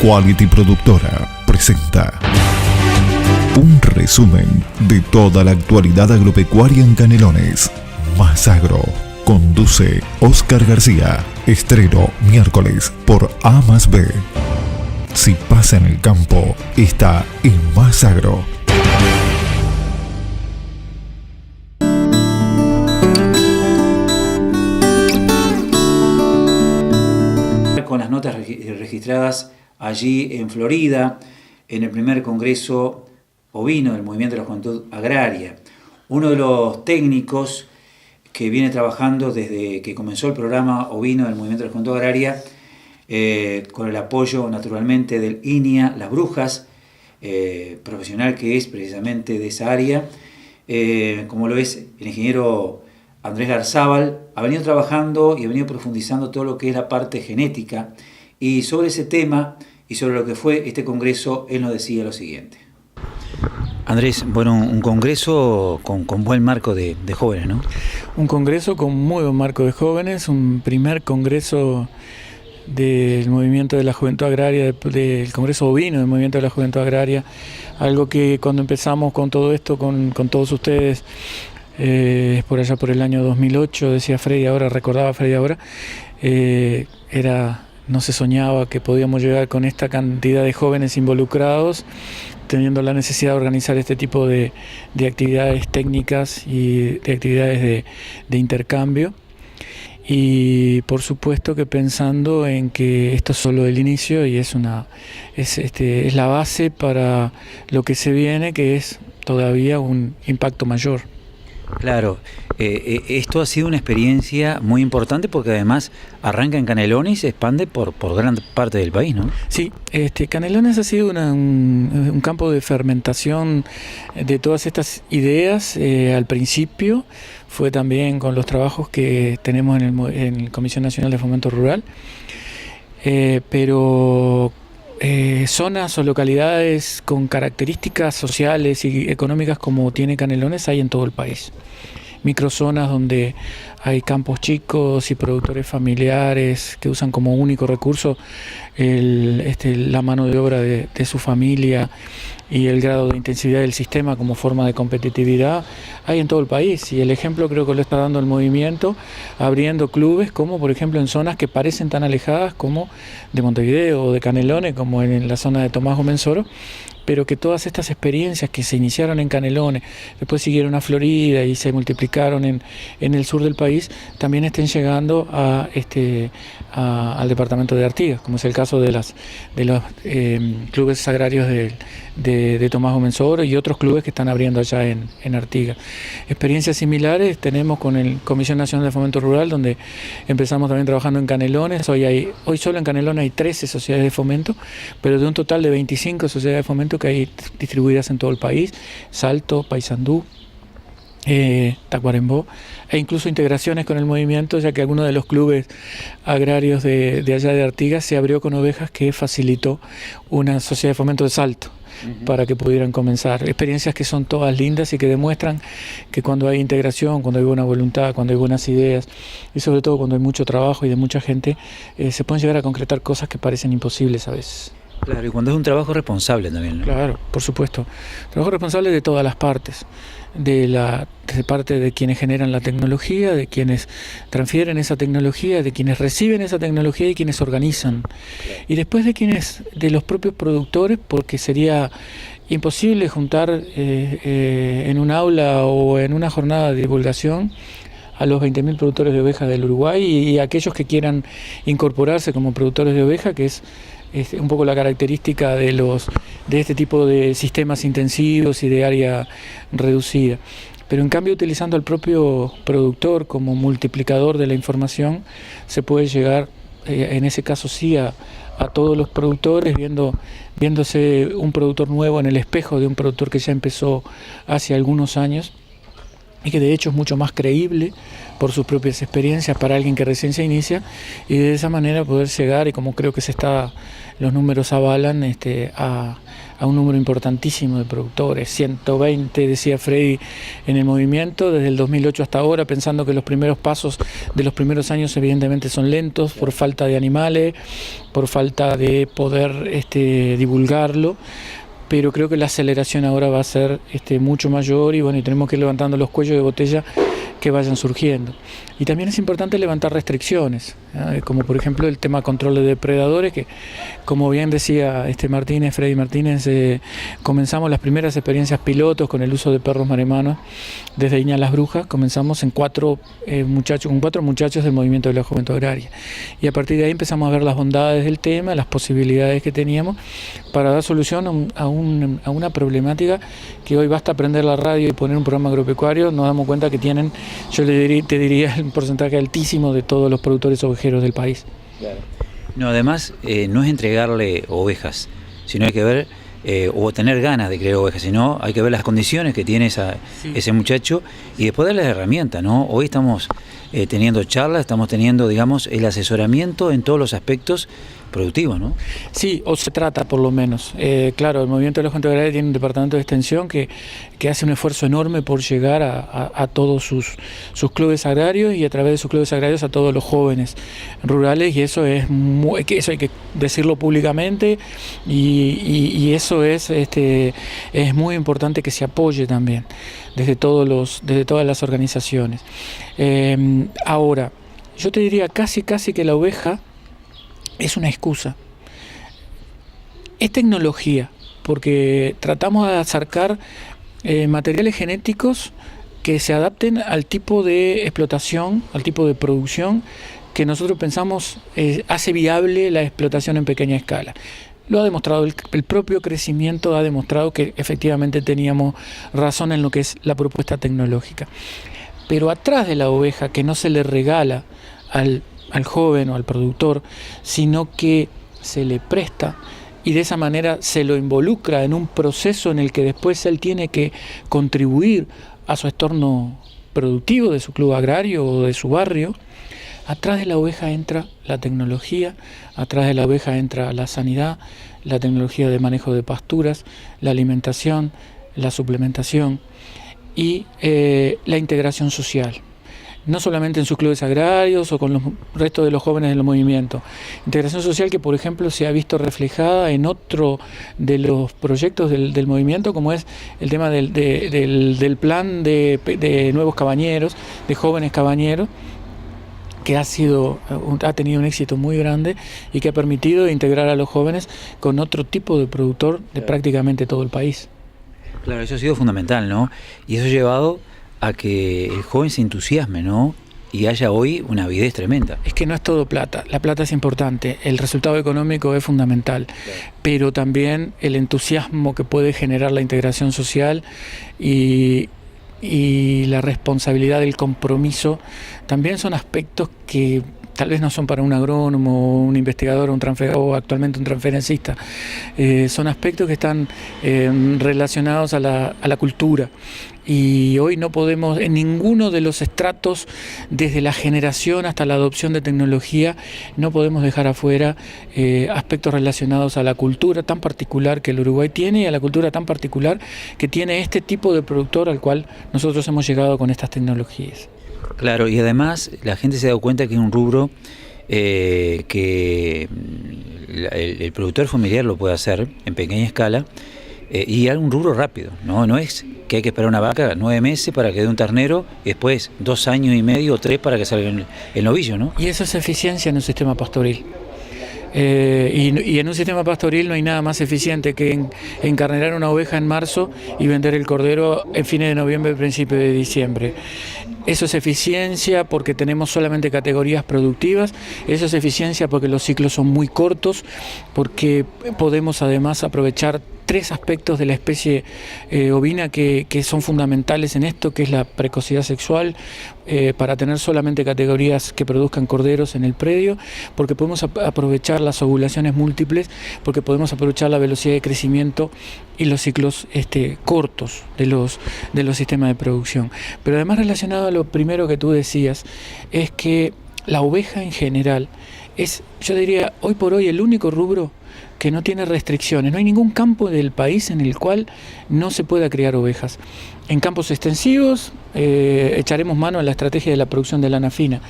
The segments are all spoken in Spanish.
Quality Productora presenta un resumen de toda la actualidad agropecuaria en Canelones. Más Agro. Conduce Oscar García. Estreno miércoles por A+B. Si pasa en el campo, está en Más Agro. Con las notas registradas allí en Florida, en el primer Congreso Ovino del Movimiento de la Juventud Agraria. Uno de los técnicos que viene trabajando desde que comenzó el programa Ovino del Movimiento de la Juventud Agraria, con el apoyo naturalmente del INIA Las Brujas, profesional que es precisamente de esa área, como lo es el ingeniero Andrés Garzábal, ha venido trabajando y ha venido profundizando todo lo que es la parte genética, y sobre ese tema y sobre lo que fue este congreso, él nos decía lo siguiente. Andrés, bueno, un congreso con buen marco de jóvenes, ¿no? Un congreso con muy buen marco de jóvenes, un primer congreso del Movimiento de la Juventud Agraria, del Congreso Ovino del Movimiento de la Juventud Agraria, algo que cuando empezamos con todo esto, con todos ustedes, por allá por el año 2008, decía Freddy ahora, recordaba Freddy ahora, no se soñaba que podíamos llegar con esta cantidad de jóvenes involucrados, teniendo la necesidad de organizar este tipo de actividades técnicas y de actividades de intercambio. Y por supuesto que pensando en que esto es solo el inicio y es la base para lo que se viene, que es todavía un impacto mayor. Claro, esto ha sido una experiencia muy importante porque además arranca en Canelones y se expande por gran parte del país, ¿no? Sí, Canelones ha sido un campo de fermentación de todas estas ideas. Al principio fue también con los trabajos que tenemos en la Comisión Nacional de Fomento Rural, pero zonas o localidades con características sociales y económicas como tiene Canelones hay en todo el país. Microzonas donde hay campos chicos y productores familiares que usan como único recurso la mano de obra de su familia y el grado de intensidad del sistema como forma de competitividad hay en todo el país, y el ejemplo creo que lo está dando el movimiento, abriendo clubes como por ejemplo en zonas que parecen tan alejadas como de Montevideo o de Canelones, como en la zona de Tomás Mensoro, pero que todas estas experiencias que se iniciaron en Canelones, después siguieron a Florida y se multiplicaron en el sur del país, también estén llegando al departamento de Artigas, como es el caso de los clubes agrarios de Tomás Mensoro y otros clubes que están abriendo allá en Artigas. Experiencias similares tenemos con la Comisión Nacional de Fomento Rural, donde empezamos también trabajando en Canelones. Hoy solo en Canelones hay 13 sociedades de fomento, pero de un total de 25 sociedades de fomento que hay distribuidas en todo el país: Salto, Paysandú, Tacuarembó, e incluso integraciones con el movimiento, ya que alguno de los clubes agrarios de allá de Artigas se abrió con ovejas, que facilitó una sociedad de fomento de Salto para que pudieran comenzar. Experiencias que son todas lindas y que demuestran que cuando hay integración, cuando hay buena voluntad, cuando hay buenas ideas y sobre todo cuando hay mucho trabajo y de mucha gente, se pueden llegar a concretar cosas que parecen imposibles a veces. Claro, y cuando es un trabajo responsable también, ¿no? Claro, por supuesto. Trabajo responsable de todas las partes, de parte de quienes generan la tecnología, de quienes transfieren esa tecnología, de quienes reciben esa tecnología y quienes organizan. Y después de los propios productores, porque sería imposible juntar en un aula o en una jornada de divulgación a los 20.000 productores de ovejas del Uruguay y a aquellos que quieran incorporarse como productores de oveja, que es un poco la característica de este tipo de sistemas intensivos y de área reducida. Pero en cambio, utilizando al propio productor como multiplicador de la información, se puede llegar, en ese caso sí, a todos los productores, viéndose un productor nuevo en el espejo de un productor que ya empezó hace algunos años, y que de hecho es mucho más creíble por sus propias experiencias para alguien que recién se inicia, y de esa manera poder llegar, y como creo que los números avalan, a un número importantísimo de productores. 120, decía Freddy, en el movimiento desde el 2008 hasta ahora, pensando que los primeros pasos de los primeros años evidentemente son lentos por falta de animales, por falta de poder divulgarlo, pero creo que la aceleración ahora va a ser mucho mayor, y bueno, y tenemos que ir levantando los cuellos de botella que vayan surgiendo. Y también es importante levantar restricciones, como por ejemplo el tema control de depredadores, que como bien decía Freddy Martínez, comenzamos las primeras experiencias pilotos con el uso de perros maremanos desde Iña Las Brujas. Comenzamos con cuatro muchachos del movimiento de la Juventud Agraria, y a partir de ahí empezamos a ver las bondades del tema, las posibilidades que teníamos para dar solución a una problemática que hoy basta prender la radio y poner un programa agropecuario, nos damos cuenta que tienen, yo te diría, un porcentaje altísimo de todos los productores ovejeros del país. Claro. No, además, no es entregarle ovejas, sino hay que ver, o tener ganas de crear ovejas, sino hay que ver las condiciones que tiene ese muchacho, y después darle las herramientas, ¿no? Hoy estamos teniendo charlas, estamos teniendo, digamos, el asesoramiento en todos los aspectos productivos, ¿no? Sí, o se trata por lo menos. Claro, el Movimiento de la Juventud Agraria tiene un departamento de extensión que hace un esfuerzo enorme por llegar a todos sus clubes agrarios, y a través de sus clubes agrarios a todos los jóvenes rurales, y eso eso hay que decirlo públicamente, y eso es muy importante que se apoye también desde todas las organizaciones. Ahora, yo te diría casi que la oveja es una excusa. Es tecnología, porque tratamos de acercar materiales genéticos que se adapten al tipo de explotación, al tipo de producción que nosotros pensamos hace viable la explotación en pequeña escala. Lo ha demostrado, el propio crecimiento ha demostrado que efectivamente teníamos razón en lo que es la propuesta tecnológica. Pero atrás de la oveja, que no se le regala al joven o al productor, sino que se le presta, y de esa manera se lo involucra en un proceso en el que después él tiene que contribuir a su entorno productivo de su club agrario o de su barrio. Atrás de la oveja entra la tecnología, atrás de la oveja entra la sanidad, la tecnología de manejo de pasturas, la alimentación, la suplementación y la integración social. No solamente en sus clubes agrarios o con los restos de los jóvenes del movimiento. Integración social que, por ejemplo, se ha visto reflejada en otro de los proyectos del movimiento, como es el tema del plan de nuevos cabañeros, de jóvenes cabañeros, que ha tenido un éxito muy grande y que ha permitido integrar a los jóvenes con otro tipo de productor de prácticamente todo el país. Claro, eso ha sido fundamental, ¿no? Y eso ha llevado a que el joven se entusiasme, ¿no? Y haya hoy una avidez tremenda. Es que no es todo plata, la plata es importante, el resultado económico es fundamental, pero también el entusiasmo que puede generar la integración social y la responsabilidad del compromiso también son aspectos que tal vez no son para un agrónomo, un investigador o actualmente un transferencista. Son aspectos que están relacionados a la cultura. Y hoy no podemos, en ninguno de los estratos, desde la generación hasta la adopción de tecnología, no podemos dejar afuera aspectos relacionados a la cultura tan particular que el Uruguay tiene y a la cultura tan particular que tiene este tipo de productor al cual nosotros hemos llegado con estas tecnologías. Claro, y además la gente se ha dado cuenta que es un rubro que el productor familiar lo puede hacer en pequeña escala, y es un rubro rápido, no es que hay que esperar una vaca 9 meses para que dé un ternero y después 2 años y medio o 3 para que salga el novillo, ¿no? Y eso es eficiencia en un sistema pastoril. Y en un sistema pastoril no hay nada más eficiente que encarnerar una oveja en marzo y vender el cordero en fines de noviembre, principio de diciembre. Eso es eficiencia porque tenemos solamente categorías productivas, eso es eficiencia porque los ciclos son muy cortos, porque podemos además aprovechar 3 aspectos de la especie ovina que son fundamentales en esto, que es la precocidad sexual, para tener solamente categorías que produzcan corderos en el predio, porque podemos aprovechar las ovulaciones múltiples, porque podemos aprovechar la velocidad de crecimiento y los ciclos cortos de los sistemas de producción. Pero además, relacionado a lo primero que tú decías, es que la oveja en general es, yo diría, hoy por hoy el único rubro que no tiene restricciones. No hay ningún campo del país en el cual no se pueda criar ovejas. En campos extensivos echaremos mano a la estrategia de la producción de lana fina.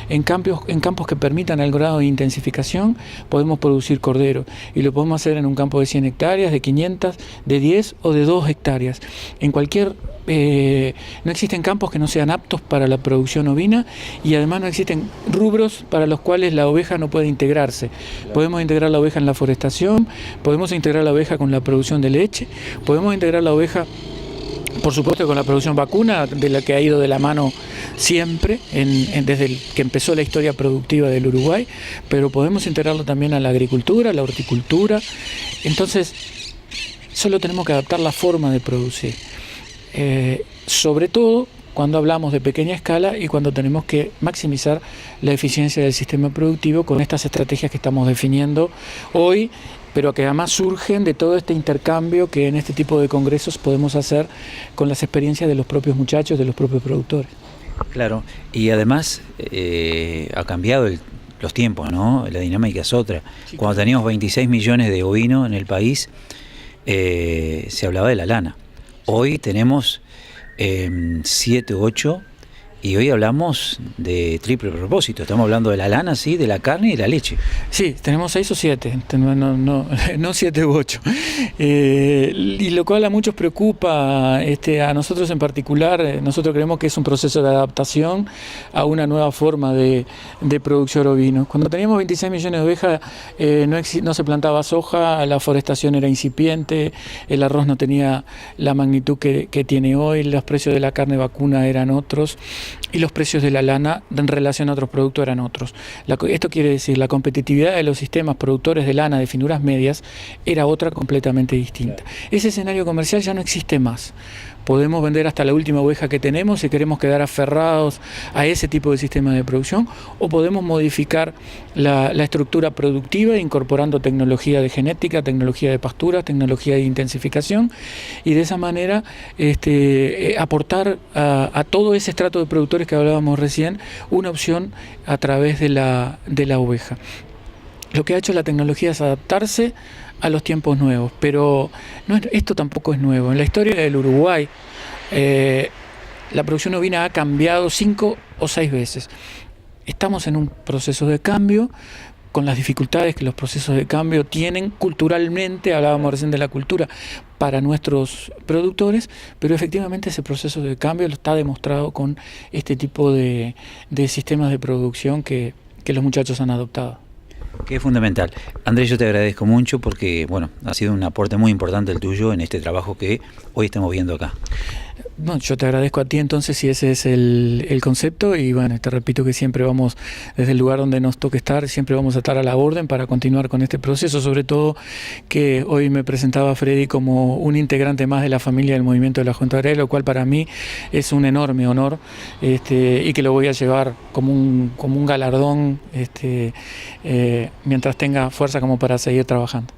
En campos que permitan el grado de intensificación podemos producir cordero, y lo podemos hacer en un campo de 100 hectáreas, de 500, de 10 o de 2 hectáreas. En cualquier no existen campos que no sean aptos para la producción ovina, y además no existen rubros para los cuales la oveja no puede integrarse. Podemos integrar la oveja en la forestación, podemos integrar la oveja con la producción de leche, podemos integrar la oveja, por supuesto, con la producción vacuna, de la que ha ido de la mano siempre, desde que empezó la historia productiva del Uruguay, pero podemos integrarlo también a la agricultura, a la horticultura. Entonces, solo tenemos que adaptar la forma de producir. Sobre todo cuando hablamos de pequeña escala y cuando tenemos que maximizar la eficiencia del sistema productivo con estas estrategias que estamos definiendo hoy, pero que además surgen de todo este intercambio que en este tipo de congresos podemos hacer con las experiencias de los propios muchachos, de los propios productores. Claro, y además ha cambiado los tiempos, ¿no? La dinámica es otra. Sí, cuando teníamos 26 millones de ovinos en el país, se hablaba de la lana. Hoy tenemos 7 u 8, y hoy hablamos de triple propósito. Estamos hablando de la lana, sí, de la carne y de la leche. Sí, tenemos 6 o 7, no 7 u 8. Y lo cual a muchos preocupa, a nosotros en particular. Nosotros creemos que es un proceso de adaptación a una nueva forma de producción ovino. Cuando teníamos 26 millones de ovejas, no se plantaba soja, la forestación era incipiente, el arroz no tenía la magnitud que tiene hoy, los precios de la carne vacuna eran otros, y los precios de la lana en relación a otros productos eran otros. Esto quiere decir, la competitividad de los sistemas productores de lana de finuras medias era otra completamente distinta. Ese escenario comercial ya no existe más. Podemos vender hasta la última oveja que tenemos si queremos quedar aferrados a ese tipo de sistema de producción, o podemos modificar la estructura productiva incorporando tecnología de genética, tecnología de pastura, tecnología de intensificación, y de esa manera aportar a todo ese estrato de productores que hablábamos recién una opción a través de la oveja. Lo que ha hecho la tecnología es adaptarse a los tiempos nuevos, pero esto tampoco es nuevo. En la historia del Uruguay, la producción ovina ha cambiado 5 o 6 veces. Estamos en un proceso de cambio, con las dificultades que los procesos de cambio tienen culturalmente. Hablábamos recién de la cultura para nuestros productores, pero efectivamente ese proceso de cambio lo está demostrado con este tipo de sistemas de producción que los muchachos han adoptado. Que es fundamental. Andrés, yo te agradezco mucho porque, bueno, ha sido un aporte muy importante el tuyo en este trabajo que hoy estamos viendo acá. No, yo te agradezco a ti entonces, si ese es el concepto, y bueno, te repito que siempre vamos, desde el lugar donde nos toque estar, siempre vamos a estar a la orden para continuar con este proceso, sobre todo que hoy me presentaba Freddy como un integrante más de la familia del movimiento de la Junta Agraria, lo cual para mí es un enorme honor, y que lo voy a llevar como un galardón mientras tenga fuerza como para seguir trabajando.